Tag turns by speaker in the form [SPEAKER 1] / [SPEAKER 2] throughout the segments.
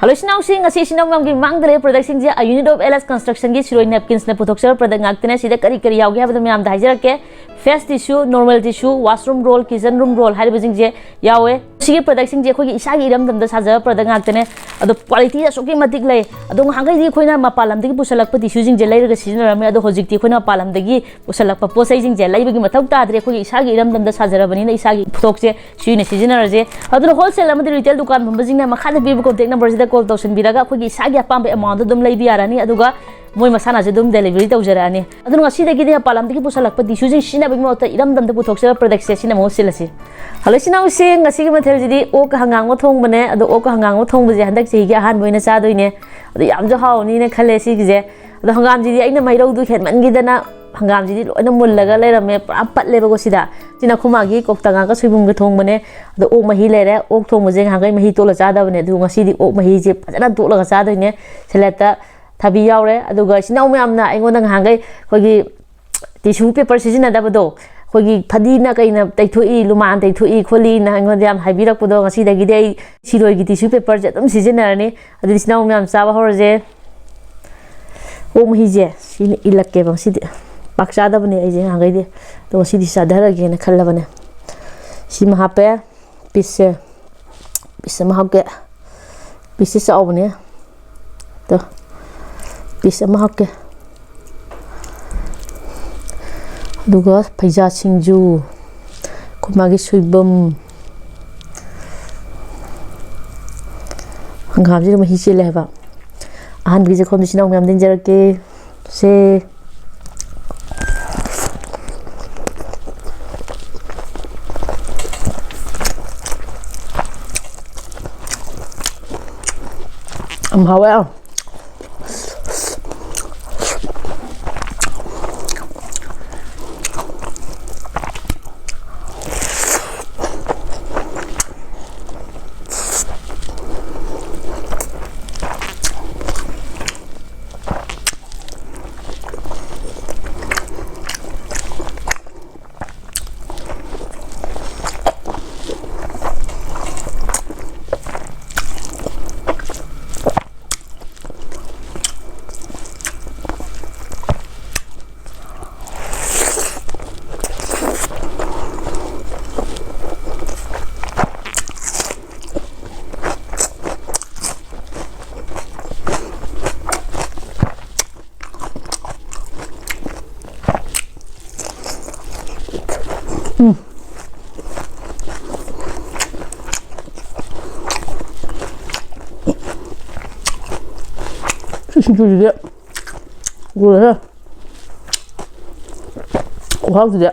[SPEAKER 1] Hello, Sinau Sing, a Sinam Mangre production, a unit of LS construction, Shiro napkins, Naputoxer, product Actines, the Karikari, have the Mam Dajake, face tissue, normal tissue, washroom roll, kitchen room roll, Haribazing Yawe, she production Jaki Isagiram, the Saza, product Actene, the quality of Sokimatic lay, I don't hang the Quina Mapalam, the Pusalak, using the later season, the Hojik Quina Palam, the Gi, Pusalak, posing the Labing Matauta, the Isagiram, the Sazaravani, Isagi, Toxe, she in a season, I don't know wholesale, the retail to come, Bazina, Makana people contact numbers. Call Toshan Biraga, Kugi Saga Pamp amount of them lay Biarani, Aduga, Moimasana Zedum delivery to Jerani. I don't see the Gidia Palam, the Pusalak, but using Shina Bimota, Idam than the Putoxa production in a most silly. Hallucinao saying a segment Oka Hangang Tong Mane, the Oka Hangang Tong with the Handaxiga hand when a sadoine, the Amjaho, Nina Kalesi, the Hangamji, I know my road to Hetman Gidana. Hangamji no mulaga later me pat level sida tina khumagi koktanga suibum ga thong mane the ok mahi lere ok thong mujeng hangai mahi tola chada bane du ngasi di ok mahi je phajana tola ga chada ne selata thabi yaure aduga sinau myamna aingon hangai khogi tissue paper sijina da bado khogi phadina kaina taithoi luman taithoi kholi na aingon yam haibirak podo ngasi dagi dei siroi gi tissue paper je dum sijina ne adu sinau myam chaba horje ok mahi je sin ilakke bang sidi Pakshada bane aje hangai to sidi sadhara ge na khalla bane si mahape pisse mahake pisse sa bane to pisse mahake duga phaija singju kumagi suibam hangamji ma hi chele ba ahan bi je khom sinau myam din jarake se how well Good. Good. How to do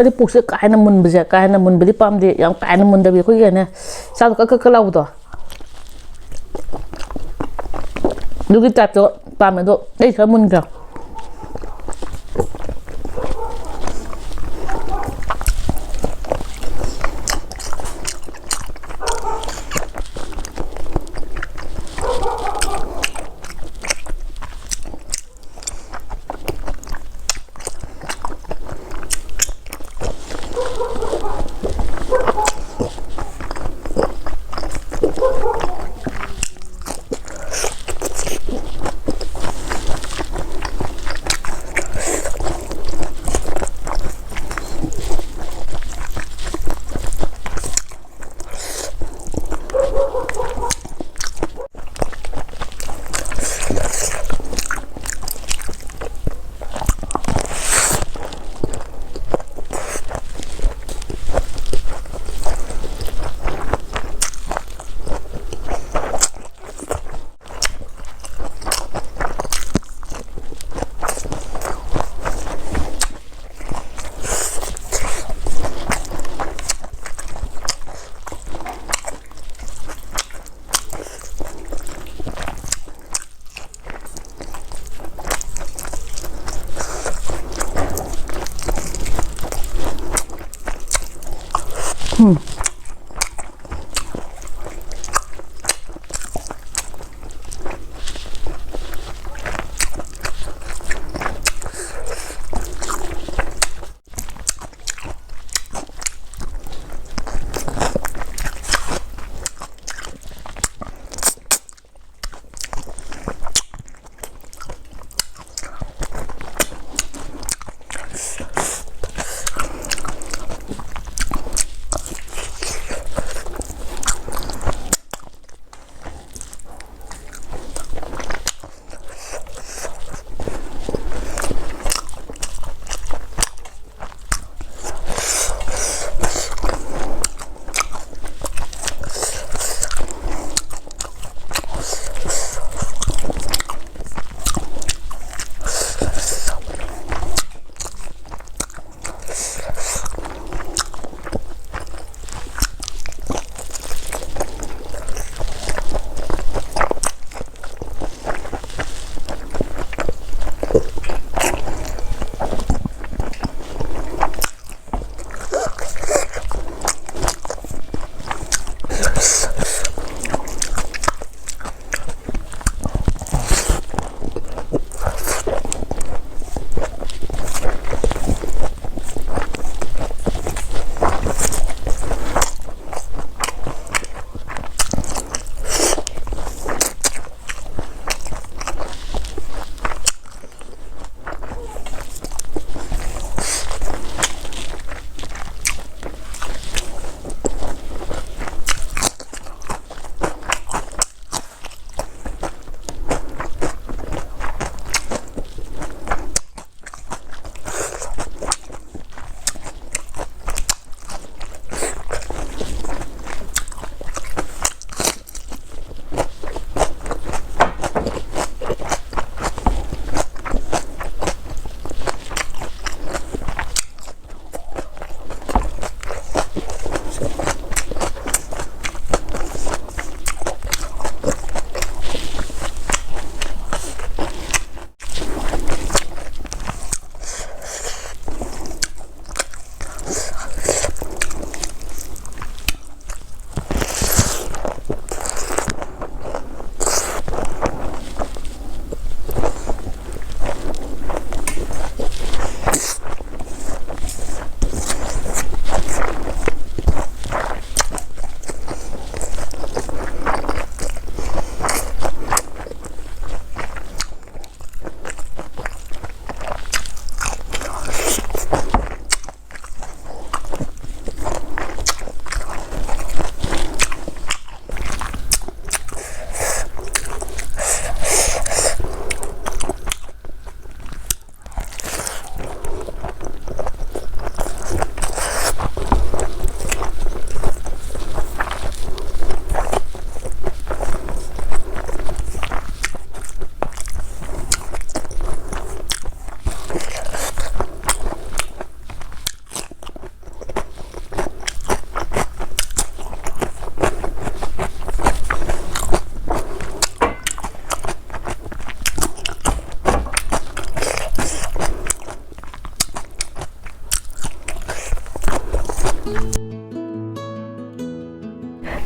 [SPEAKER 1] ꯑꯩꯗꯤ ꯄꯣꯛꯁꯦ ꯀꯥ ꯍꯦꯟꯅ ꯃꯨꯟꯕꯁꯦ ꯀꯥ ꯍꯦꯟꯅ ꯃꯨꯟꯕꯗꯤ ꯄꯥꯝꯗꯦ ꯌꯥꯝ ꯀꯥ ꯍꯦꯟꯅ ꯃꯨꯟꯗꯕꯤ ꯑꯩꯈꯣꯏꯒꯤꯅꯦ ꯆꯥꯛꯗꯣ ꯀꯛ ꯂꯥꯎꯕꯗꯣ ꯑꯗꯨꯒꯤ ꯇꯥꯏꯞꯇꯣ ꯄꯥꯝꯃꯦ ꯑꯗꯣ ꯑꯩ ꯈꯔ ꯃꯨꯟꯈ꯭ꯔꯦ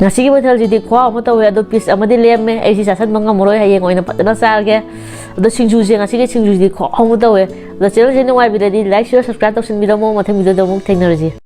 [SPEAKER 1] ngasi mathal khwa ama tawe ado piece amadi lemme ai si sasan manga moroi hayeng oina patna sarge ado singju je ngasi ge singju di khwa ama tawe ado channel je ngai bi like share subscribe tausin bi mo mathang video do mo thengna ji